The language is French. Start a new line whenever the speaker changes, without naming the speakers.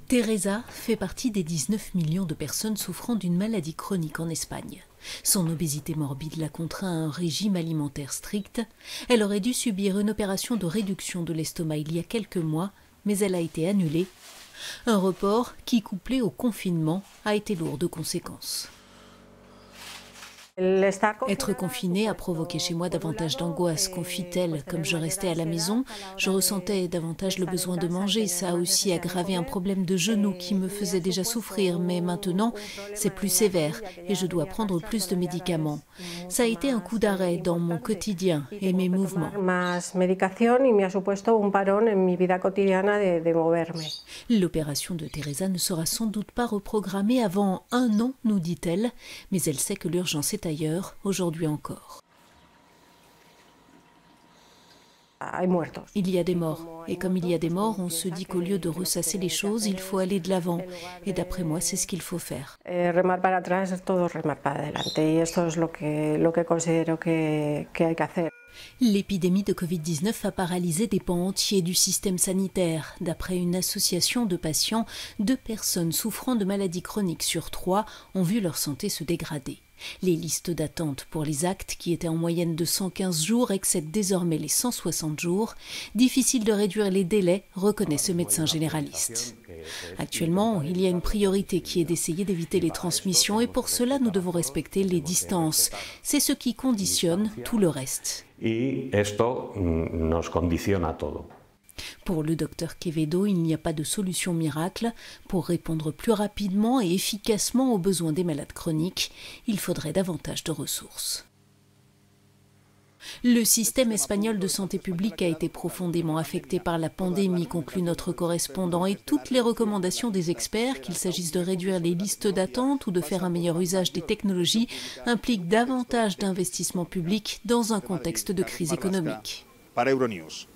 Teresa fait partie des 19 millions de personnes souffrant d'une maladie chronique en Espagne. Son obésité morbide l'a contraint à un régime alimentaire strict. Elle aurait dû subir une opération de réduction de l'estomac il y a quelques mois, mais elle a été annulée. Un report qui, couplé au confinement, a été lourd de conséquences. Être confinée a provoqué chez moi davantage d'angoisse, confie-t-elle. Comme je restais à la maison, je ressentais davantage le besoin de manger. Ça a aussi aggravé un problème de genou qui me faisait déjà souffrir, mais maintenant c'est plus sévère et je dois prendre plus de médicaments. Ça a été un coup d'arrêt dans mon quotidien et mes mouvements. L'opération de Teresa ne sera sans doute pas reprogrammée avant 1 an, nous dit-elle, mais elle sait que l'urgence est ailleurs, aujourd'hui encore. Il y a des morts, et comme il y a des morts, on se dit qu'au lieu de ressasser les choses, il faut aller de l'avant. Et d'après moi, c'est ce qu'il faut faire. L'épidémie de Covid-19 a paralysé des pans entiers du système sanitaire. D'après une association de patients, 2 personnes souffrant de maladies chroniques sur 3 ont vu leur santé se dégrader. Les listes d'attente pour les actes, qui étaient en moyenne de 115 jours, excèdent désormais les 160 jours. Difficile de réduire les délais, reconnaît ce médecin généraliste. Actuellement, il y a une priorité qui est d'essayer d'éviter les transmissions et pour cela, nous devons respecter les distances. C'est ce qui conditionne tout le reste. Pour le docteur Quevedo, il n'y a pas de solution miracle. Pour répondre plus rapidement et efficacement aux besoins des malades chroniques, il faudrait davantage de ressources. Le système espagnol de santé publique a été profondément affecté par la pandémie, conclut notre correspondant, et toutes les recommandations des experts, qu'il s'agisse de réduire les listes d'attente ou de faire un meilleur usage des technologies, impliquent davantage d'investissements publics dans un contexte de crise économique.
Para Euronews.